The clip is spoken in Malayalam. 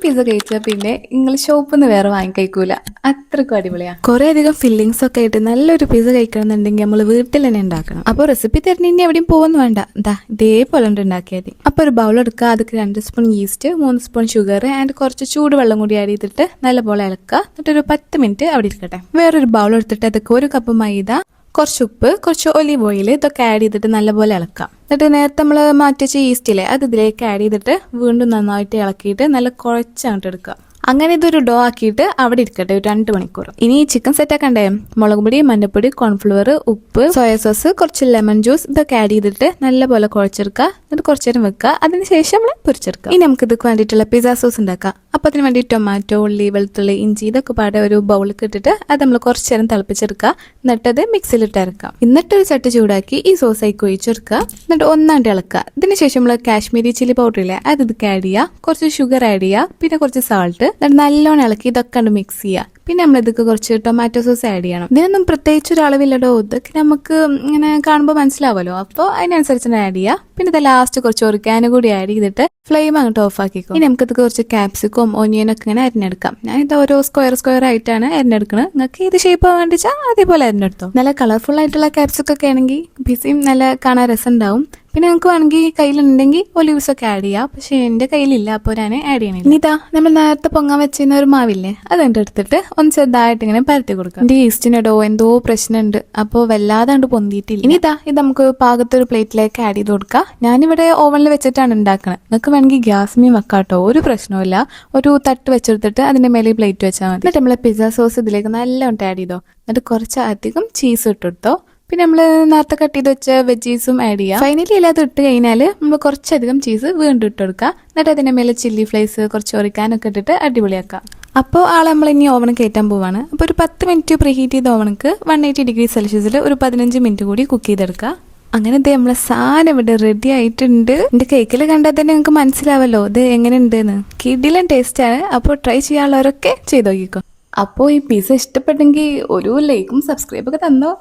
പിസ്സ കഴിച്ചാൽ പിന്നെ ഇംഗ്ലീഷ് ഷോപ്പിൽ നിന്ന് വേറെ വാങ്ങിക്കൂല. അത്രക്കും അടിപൊളിയാണ്. കുറെ അധികം ഫില്ലിങ്സ് ഒക്കെ ആയിട്ട് നല്ലൊരു പിസ്സ കഴിക്കണമെന്നുണ്ടെങ്കിൽ നമ്മൾ വീട്ടിൽ തന്നെ ഉണ്ടാക്കണം. അപ്പോൾ റെസിപ്പി തരുന്ന ഇനി എവിടെയും പോകുന്നു വേണ്ട, എന്താ ഇതേപോലെ ഉണ്ടാക്കിയാൽ മതി. അപ്പോൾ ഒരു ബൗൾ എടുക്കുക, അതിക്ക് 2 spoon east, 3 spoon sugar and കുറച്ച് ചൂടുവെള്ളം കൂടി ആഡ് ചെയ്തിട്ട് നല്ലപോലെ ഇളക്കുക. എന്നിട്ടൊരു 10 മിനിറ്റ് അവിടെ ഇരിക്കട്ടെ. വേറൊരു ബൗൾ എടുത്തിട്ട് അതൊക്കെ 1 കപ്പ് മൈദ, കുറച്ച് ഉപ്പ്, കുറച്ച് ഒലിവ് ഓയിൽ ഇതൊക്കെ ആഡ് ചെയ്തിട്ട് നല്ലപോലെ ഇളക്കാം. എന്നിട്ട് നേരത്തെ നമ്മൾ മാറ്റി വെച്ച ഈസ്റ്റില്ലേ അത് ഇതിലേക്ക് ആഡ് ചെയ്തിട്ട് വീണ്ടും നന്നായിട്ട് ഇളക്കിയിട്ട് നല്ല കുഴച്ചങ്ങോട്ട് എടുക്കുക. അങ്ങനെ ഇതൊരു ഡോ ആക്കിയിട്ട് അവിടെ ഇരിക്കട്ടെ ഒരു 2 മണിക്കൂർ. ഇനി ചിക്കൻ സെറ്റ് ആക്കണ്ടേ? മുളക് പൊടി, മഞ്ഞപ്പൊടി, കോൺഫ്ലവർ, ഉപ്പ്, സോയാ സോസ്, കുറച്ച് ലെമൺ ജ്യൂസ് ഇതൊക്കെ ആഡ് ചെയ്തിട്ട് നല്ലപോലെ കുഴച്ചെടുക്കുക. എന്നിട്ട് കുറച്ച് നേരം വെക്കുക. അതിനുശേഷം നമ്മൾ പൊരിച്ചെടുക്കുക. ഇനി നമുക്ക് ഇതൊക്കെ വേണ്ടിയിട്ടുള്ള പിസ്സ സോസ് ഉണ്ടാക്കാം. അപ്പോൾ അതിന് വേണ്ടി ടൊമാറ്റോ, ഉള്ളി, വെളുത്തുള്ളി, ഇഞ്ചി ഇതൊക്കെ പാടെ ഒരു ബൗളിൽ ഇട്ടിട്ട് അത് നമ്മൾ കുറച്ച് നേരം തിളപ്പിച്ചെടുക്കുക. എന്നിട്ടത് മിക്സിയിലിട്ട് ഇറക്കാം. എന്നിട്ടൊരു ചട്ടി ചൂടാക്കി ഈ സോസ് ആയി ഒഴിച്ചെടുക്കുക. എന്നിട്ട് ഒന്നാണ്ട് ഇളക്കുക. ഇതിന് ശേഷം നമ്മൾ കാശ്മീരി ചില്ലി പൗഡർ ഇല്ലേ അത് ഇതൊക്കെ ആഡ് ചെയ്യുക. കുറച്ച് ഷുഗർ ആഡ് ചെയ്യുക. പിന്നെ കുറച്ച് സാൾട്ട്. എന്നിട്ട് നല്ലോണം ഇളക്കി ഇതൊക്കെ മിക്സ് ചെയ്യുക. പിന്നെ നമ്മൾ ഇതൊക്കെ കുറച്ച് ടൊമാറ്റോ സോസ് ആഡ് ചെയ്യണം. ഇതിനൊന്നും പ്രത്യേകിച്ച് ഒരു അളവില്ലടോ, ഇതൊക്കെ നമുക്ക് ഇങ്ങനെ കാണുമ്പോൾ മനസ്സിലാവുമല്ലോ. അപ്പോൾ അതിനനുസരിച്ച് ആഡ് ചെയ്യുക. പിന്നെ ഇത് ലാസ്റ്റ് കുറച്ച് ഒറിഗാനോ കൂടി ആഡ് ചെയ്തിട്ട് ഫ്ലെയിം അങ്ങോട്ട് ഓഫ് ആക്കിക്കോ. ഇനി നമുക്കിത് കുറച്ച് ക്യാപ്സിക്കും ഓനിയനൊക്കെ ഇങ്ങനെ അരിഞ്ഞെടുക്കാം. ഞാൻ ഇത് ഓരോ സ്ക്വയർ ആയിട്ടാണ് അരിഞ്ഞെടുക്കുന്നത്. നിങ്ങൾക്ക് ഇത് ഷേപ്പ് ആവാൻ വേണ്ടിച്ചാൽ അതേപോലെ അരിഞ്ഞെടുത്തോ. നല്ല കളർഫുൾ ആയിട്ടുള്ള ക്യാപ്സിക്കൊക്കെ ആണെങ്കിൽ പിസയും നല്ല കാണാൻ രസം ഉണ്ടാവും. പിന്നെ നിങ്ങൾക്ക് വേണമെങ്കിൽ കയ്യിലുണ്ടെങ്കിൽ ഒലിവ്സ് ഒക്കെ ആഡ് ചെയ്യാം. പക്ഷെ എന്റെ കയ്യിലില്ല, അപ്പോൾ ഞാൻ ആഡ് ചെയ്യണില്ല. ഇനി ഇതാ നമ്മൾ നേരത്തെ പൊങ്ങാൻ വെച്ചിരുന്ന ഒരു മാവില്ലേ അതെന്റെ എടുത്തിട്ട് ഒന്ന് ചെറുതായിട്ട് ഇങ്ങനെ പരത്തി കൊടുക്കാം. എന്റെ ഈസ്റ്റിനടോ എന്തോ പ്രശ്നമുണ്ട്, അപ്പോൾ വല്ലാതെ കണ്ട് പൊന്തിയിട്ടില്ല. ഇനി ഇതാ ഇത് നമുക്ക് പാകത്തൊരു പ്ലേറ്റിലേക്ക് ആഡ് ചെയ്ത് കൊടുക്കാം. ഞാനിവിടെ ഓവനിൽ വെച്ചിട്ടാണ് ഉണ്ടാക്കുന്നത്. നിങ്ങൾക്ക് വേണമെങ്കിൽ ഗ്യാസ് മീൻ വെക്കാട്ടോ, ഒരു പ്രശ്നമില്ല. ഒരു തട്ട് വെച്ചെടുത്തിട്ട് അതിന്റെ മേലെ പ്ലേറ്റ് വെച്ചാൽ മതി. എന്നിട്ട് നമ്മളെ പിസ്സ സോസ് ഇതിലേക്ക് നല്ലോണം ആഡ് ചെയ്തോ. എന്നിട്ട് കുറച്ച് അധികം ചീസ് ഇട്ടെടുത്തോ. പിന്നെ നമ്മൾ നേരത്തെ കട്ട് ചെയ്ത് വെച്ച വെജീസും ആഡ് ചെയ്യാം. ഫൈനലി എല്ലാം ഇട്ട് കഴിഞ്ഞാൽ നമ്മൾ കുറച്ചധികം ചീസ് വീണ്ടും ഇട്ട് കൊടുക്കുക. എന്നിട്ട് അതിന്റെ മേലെ ചില്ലി ഫ്ലേക്സ്, കുറച്ച് ഒറിഗാനൊക്കെ ഇട്ടിട്ട് അടിപൊളിയാക്കാം. അപ്പോൾ നമ്മൾ ഇനി ഓവൺ കയറ്റാൻ പോവാണ്. അപ്പോൾ ഒരു 10 മിനിറ്റ് പ്രീ ഹീറ്റ് ചെയ്ത ഓവണക്ക് 180 ഡിഗ്രി സെൽഷ്യസിൽ ഒരു 15 മിനിറ്റ് കൂടി കുക്ക് ചെയ്തെടുക്കുക. അങ്ങനെ ഇത് നമ്മളെ സാധനം ഇവിടെ റെഡി ആയിട്ടുണ്ട്. എന്റെ കേക്കിൽ കണ്ടാൽ തന്നെ നിങ്ങൾക്ക് മനസ്സിലാവല്ലോ ഇത് എങ്ങനെ ഉണ്ടെന്ന്. കിടിലൻ ടേസ്റ്റ് ആണ്. അപ്പോൾ ട്രൈ ചെയ്യാനുള്ളവരൊക്കെ ചെയ്ത് നോക്കിക്കോ. അപ്പോൾ ഈ പിസ്സ ഇഷ്ടപ്പെട്ടെങ്കിൽ ഒരു ലൈക്കും സബ്സ്ക്രൈബൊക്കെ തന്നോ.